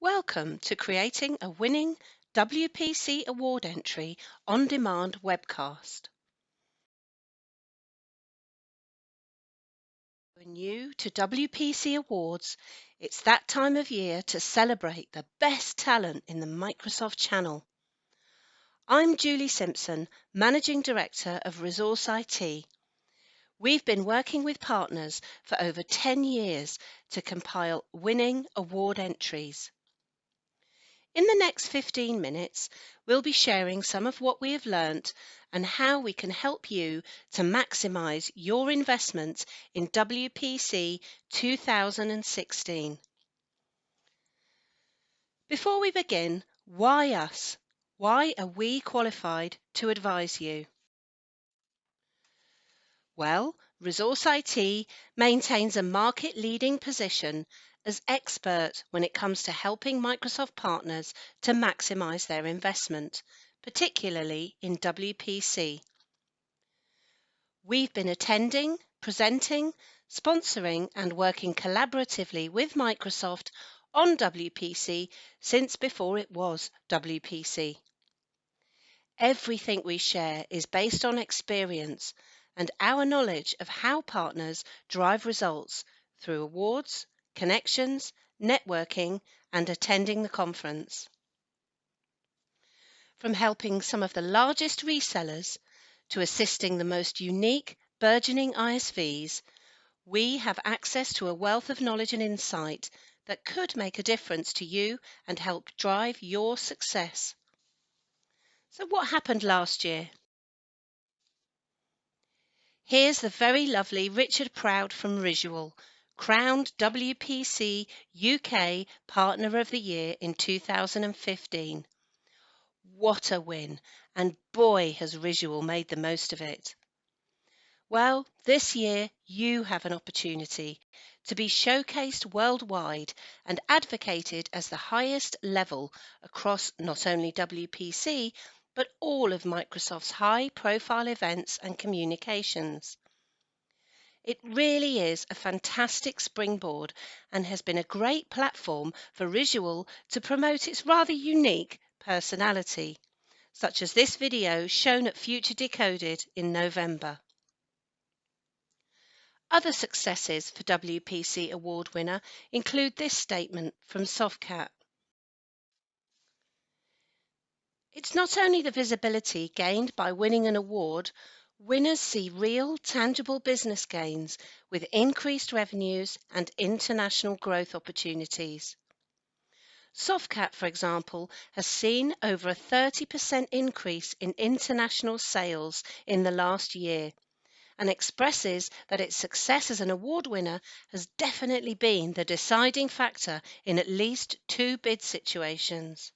Welcome to creating a winning WPC Award entry on-demand webcast. If you're new to WPC Awards, it's that time of year to celebrate the best talent in the Microsoft channel. I'm Julie Simpson, Managing Director of ResourceiT. We've been working with partners for over 10 years to compile winning award entries. In the next 15 minutes, we'll be sharing some of what we have learnt and how we can help you to maximise your investment in WPC 2016. Before we begin, why us? Why are we qualified to advise you? Well, ResourceiT maintains a market-leading position as expert when it comes to helping Microsoft partners to maximize their investment, particularly in WPC. We've been attending, presenting, sponsoring, and working collaboratively with Microsoft on WPC since before it was WPC. Everything we share is based on experience and our knowledge of how partners drive results through awards, connections, networking, and attending the conference. From helping some of the largest resellers to assisting the most unique, burgeoning ISVs, we have access to a wealth of knowledge and insight that could make a difference to you and help drive your success. So what happened last year? Here's the very lovely Richard Proud from Risual, crowned WPC UK Partner of the Year in 2015. What a win, and boy has Risual made the most of it. Well, this year you have an opportunity to be showcased worldwide and advocated as the highest level across not only WPC, but all of Microsoft's high-profile events and communications. It really is a fantastic springboard and has been a great platform for Risual to promote its rather unique personality, such as this video shown at Future Decoded in November. Other successes for WPC Award winner include this statement from Softcat. It's not only the visibility gained by winning an award, winners see real, tangible business gains with increased revenues and international growth opportunities. Softcat, for example, has seen over a 30% increase in international sales in the last year and expresses that its success as an award winner has definitely been the deciding factor in at least 2 bid situations.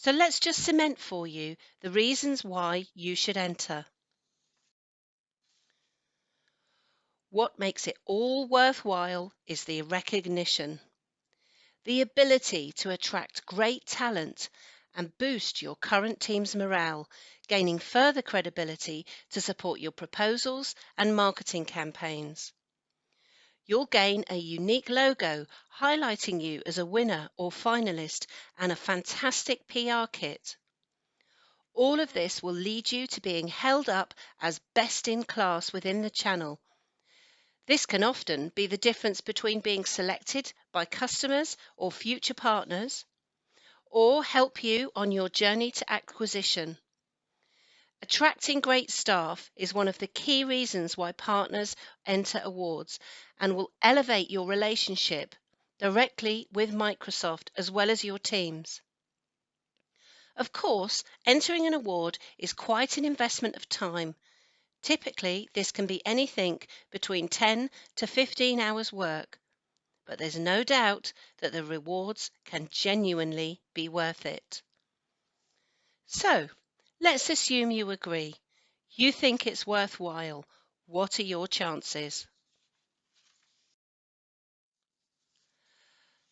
So let's just cement for you the reasons why you should enter. What makes it all worthwhile is the recognition, the ability to attract great talent and boost your current team's morale, gaining further credibility to support your proposals and marketing campaigns. You'll gain a unique logo highlighting you as a winner or finalist and a fantastic PR kit. All of this will lead you to being held up as best in class within the channel. This can often be the difference between being selected by customers or future partners, or help you on your journey to acquisition. Attracting great staff is one of the key reasons why partners enter awards and will elevate your relationship directly with Microsoft as well as your teams. Of course, entering an award is quite an investment of time. Typically, this can be anything between 10 to 15 hours work, but there's no doubt that the rewards can genuinely be worth it. So, let's assume you agree. You think it's worthwhile. What are your chances?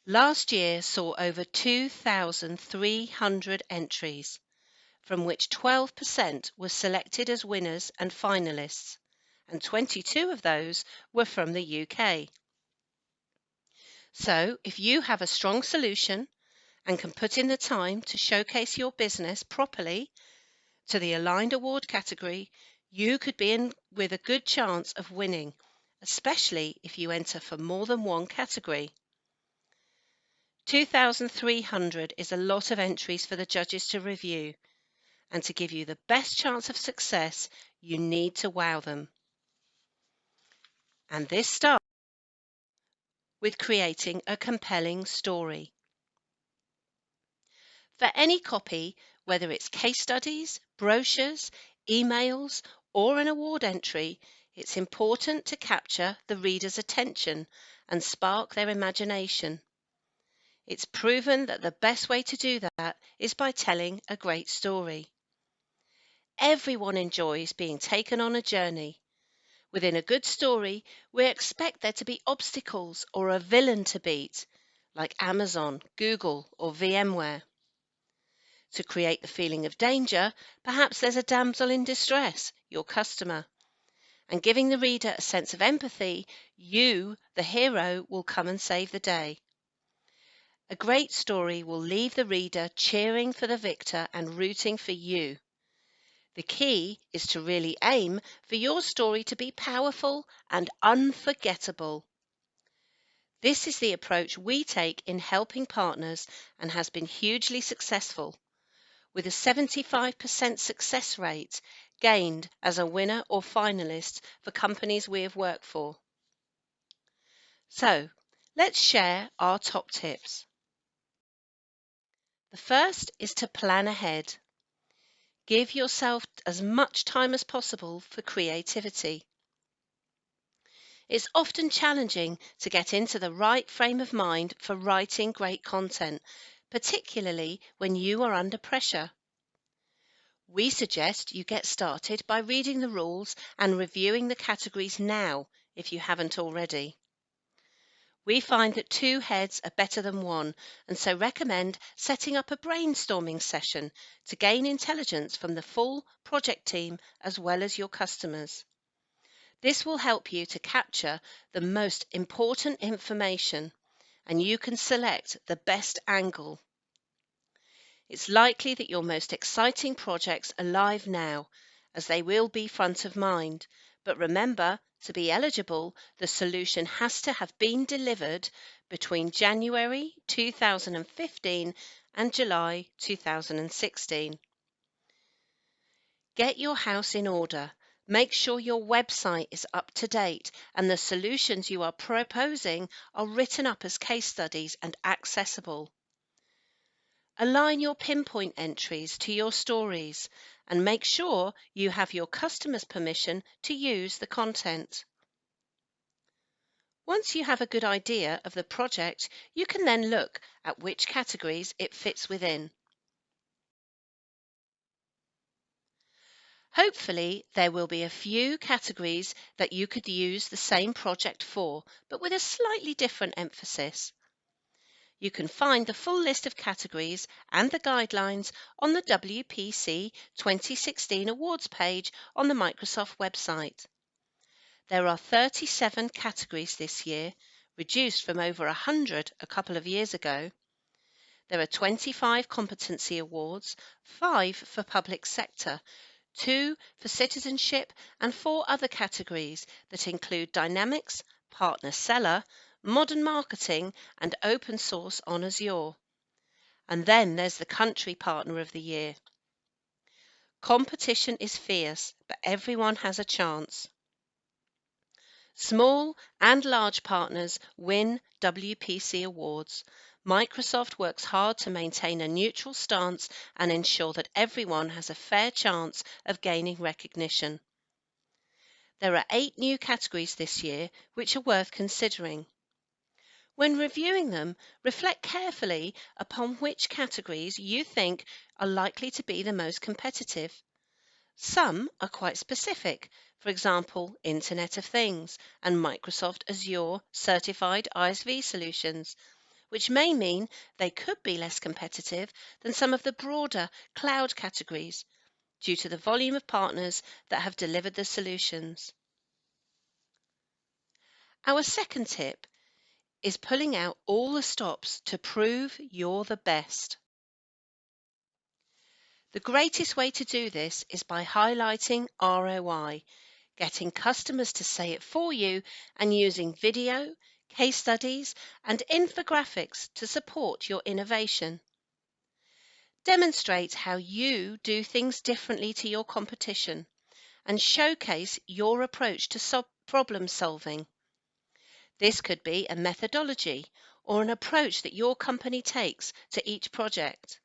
Last year saw over 2,300 entries, from which 12% were selected as winners and finalists, and 22 of those were from the UK. So, if you have a strong solution and can put in the time to showcase your business properly to the aligned award category, you could be in with a good chance of winning, especially if you enter for more than one category. 2,300 is a lot of entries for the judges to review, and to give you the best chance of success, you need to wow them. And this starts with creating a compelling story. For any copy, whether it's case studies, brochures, emails, or an award entry, it's important to capture the reader's attention and spark their imagination. It's proven that the best way to do that is by telling a great story. Everyone enjoys being taken on a journey. Within a good story, we expect there to be obstacles or a villain to beat, like Amazon, Google, or VMware. To create the feeling of danger, perhaps there's a damsel in distress, your customer. And giving the reader a sense of empathy, you, the hero, will come and save the day. A great story will leave the reader cheering for the victor and rooting for you. The key is to really aim for your story to be powerful and unforgettable. This is the approach we take in helping partners and has been hugely successful, with a 75% success rate gained as a winner or finalist for companies we have worked for. So, let's share our top tips. The first is to plan ahead. Give yourself as much time as possible for creativity. It's often challenging to get into the right frame of mind for writing great content, particularly when you are under pressure. We suggest you get started by reading the rules and reviewing the categories now if you haven't already. We find that two heads are better than one, and so recommend setting up a brainstorming session to gain intelligence from the full project team as well as your customers. This will help you to capture the most important information, and you can select the best angle. It's likely that your most exciting projects are live now, as they will be front of mind. But remember, to be eligible, the solution has to have been delivered between January 2015 and July 2016. Get your house in order. Make sure your website is up to date and the solutions you are proposing are written up as case studies and accessible. Align your pinpoint entries to your stories and make sure you have your customer's permission to use the content. Once you have a good idea of the project, you can then look at which categories it fits within. Hopefully, there will be a few categories that you could use the same project for, but with a slightly different emphasis. You can find the full list of categories and the guidelines on the WPC 2016 Awards page on the Microsoft website. There are 37 categories this year, reduced from over 100 a couple of years ago. There are 25 competency awards, 5 for public sector, 2 for citizenship, and 4 other categories that include Dynamics, Partner Seller, Modern Marketing, and Open Source on Azure. And then there's the Country Partner of the Year. Competition is fierce, but everyone has a chance. Small and large partners win WPC awards. Microsoft works hard to maintain a neutral stance and ensure that everyone has a fair chance of gaining recognition. There are 8 new categories this year which are worth considering. When reviewing them, reflect carefully upon which categories you think are likely to be the most competitive. Some are quite specific, for example, Internet of Things and Microsoft Azure certified ISV solutions, which may mean they could be less competitive than some of the broader cloud categories due to the volume of partners that have delivered the solutions. Our second tip is pulling out all the stops to prove you're the best. The greatest way to do this is by highlighting ROI, getting customers to say it for you, and using video, case studies, and infographics to support your innovation. Demonstrate how you do things differently to your competition and showcase your approach to problem solving. This could be a methodology or an approach that your company takes to each project.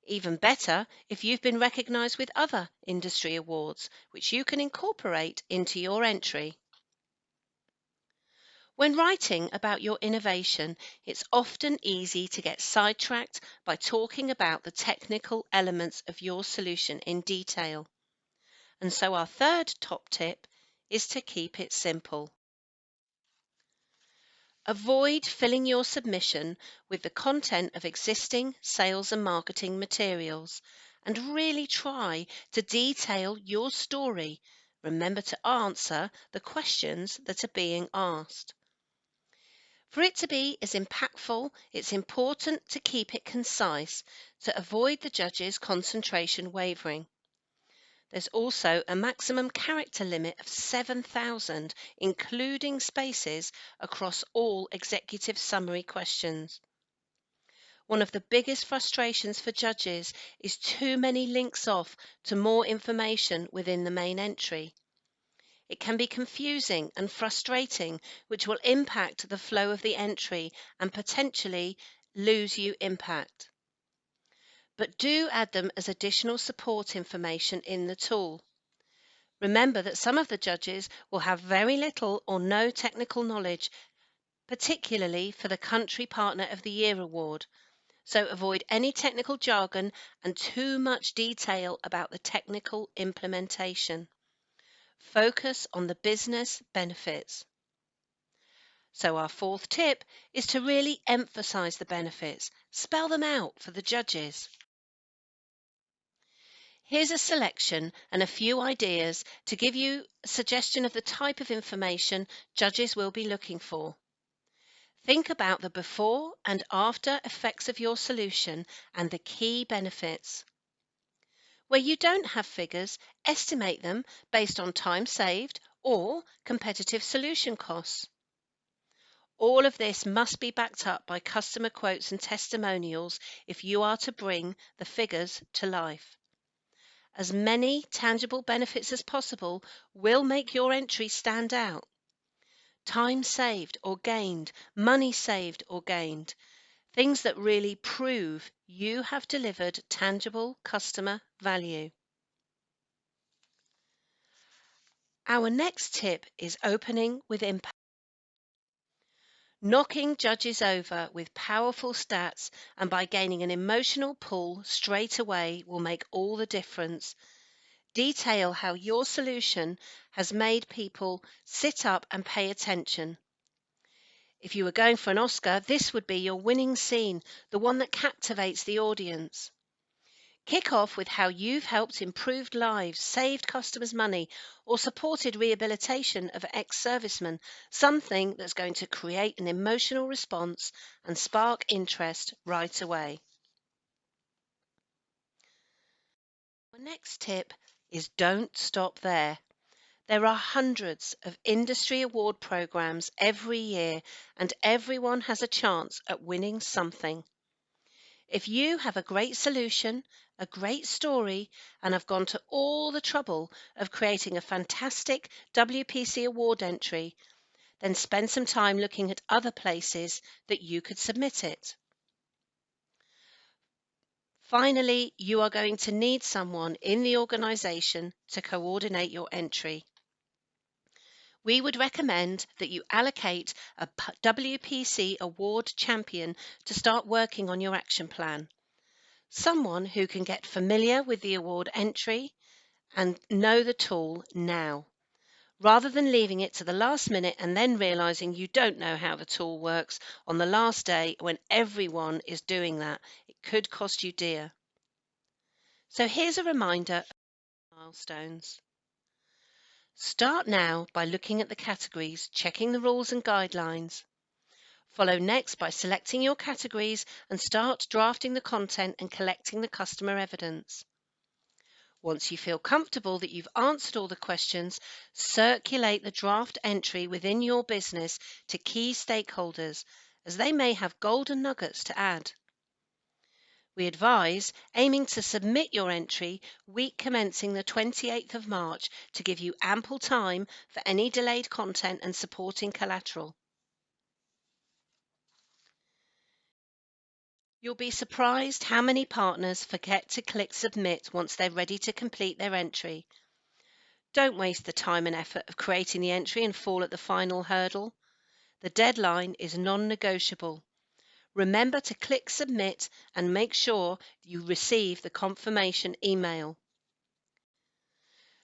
Even better if you've been recognized with other industry awards, which you can incorporate into your entry. When writing about your innovation, it's often easy to get sidetracked by talking about the technical elements of your solution in detail. And so our third top tip is to keep it simple. Avoid filling your submission with the content of existing sales and marketing materials, and really try to detail your story. Remember to answer the questions that are being asked. For it to be as impactful, it's important to keep it concise to avoid the judge's concentration wavering. There's also a maximum character limit of 7,000, including spaces across all executive summary questions. One of the biggest frustrations for judges is too many links off to more information within the main entry. It can be confusing and frustrating, which will impact the flow of the entry and potentially lose you impact. But do add them as additional support information in the tool. Remember that some of the judges will have very little or no technical knowledge, particularly for the Country Partner of the Year award. So avoid any technical jargon and too much detail about the technical implementation. Focus on the business benefits. So our fourth tip is to really emphasize the benefits. Spell them out for the judges. Here's a selection and a few ideas to give you a suggestion of the type of information judges will be looking for. Think about the before and after effects of your solution and the key benefits. Where you don't have figures, estimate them based on time saved or competitive solution costs. All of this must be backed up by customer quotes and testimonials if you are to bring the figures to life. As many tangible benefits as possible will make your entry stand out. Time saved or gained, money saved or gained, things that really prove you have delivered tangible customer value. Our next tip is opening with impact. Knocking judges over with powerful stats and by gaining an emotional pull straight away will make all the difference. Detail how your solution has made people sit up and pay attention. If you were going for an Oscar, this would be your winning scene, the one that captivates the audience. Kick off with how you've helped improve lives, saved customers money, or supported rehabilitation of ex-servicemen, something that's going to create an emotional response and spark interest right away. The next tip is don't stop there. There are hundreds of industry award programs every year, and everyone has a chance at winning something. If you have a great solution, a great story, and have gone to all the trouble of creating a fantastic WPC award entry, then spend some time looking at other places that you could submit it. Finally, you are going to need someone in the organisation to coordinate your entry. We would recommend that you allocate a WPC award champion to start working on your action plan. Someone who can get familiar with the award entry and know the tool now, rather than leaving it to the last minute and then realizing you don't know how the tool works on the last day when everyone is doing that. It could cost you dear. So here's a reminder of milestones. Start now by looking at the categories, checking the rules and guidelines. Follow next by selecting your categories and start drafting the content and collecting the customer evidence. Once you feel comfortable that you've answered all the questions, circulate the draft entry within your business to key stakeholders, as they may have golden nuggets to add. We advise aiming to submit your entry week commencing the 28th of March to give you ample time for any delayed content and supporting collateral. You'll be surprised how many partners forget to click submit once they're ready to complete their entry. Don't waste the time and effort of creating the entry and fall at the final hurdle. The deadline is non-negotiable. Remember to click submit and make sure you receive the confirmation email.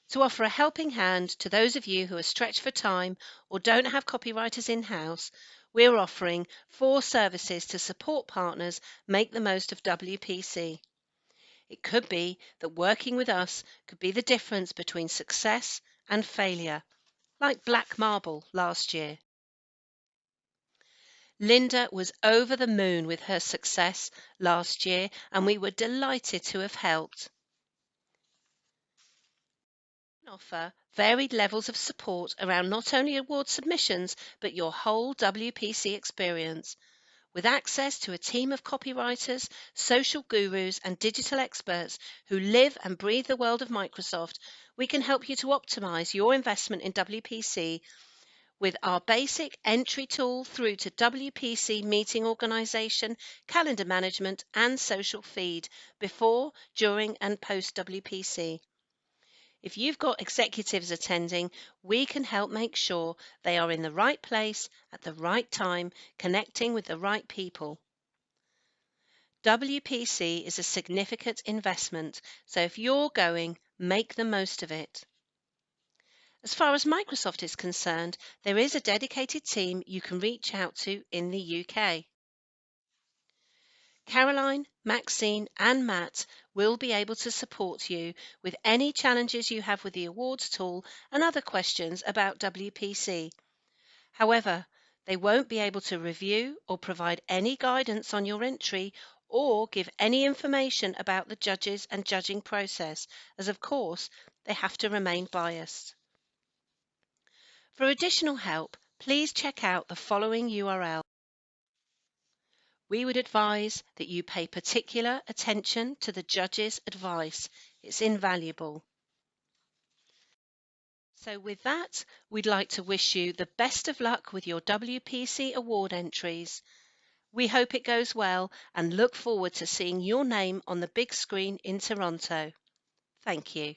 To offer a helping hand to those of you who are stretched for time or don't have copywriters in-house, we're offering 4 services to support partners make the most of WPC. It could be that working with us could be the difference between success and failure, like Black Marble last year. Linda was over the moon with her success last year, and we were delighted to have helped. We offer varied levels of support around not only award submissions, but your whole WPC experience. With access to a team of copywriters, social gurus, and digital experts who live and breathe the world of Microsoft, we can help you to optimize your investment in WPC with our basic entry tool through to WPC meeting organization, calendar management, and social feed before, during, and post WPC. If you've got executives attending, we can help make sure they are in the right place at the right time, connecting with the right people. WPC is a significant investment, so if you're going, make the most of it. As far as Microsoft is concerned, there is a dedicated team you can reach out to in the UK. Caroline, Maxine, and Matt will be able to support you with any challenges you have with the awards tool and other questions about WPC. However, they won't be able to review or provide any guidance on your entry or give any information about the judges and judging process, as of course they have to remain biased. For additional help, please check out the following URL. We would advise that you pay particular attention to the judge's advice. It's invaluable. So with that, we'd like to wish you the best of luck with your WPC award entries. We hope it goes well and look forward to seeing your name on the big screen in Toronto. Thank you.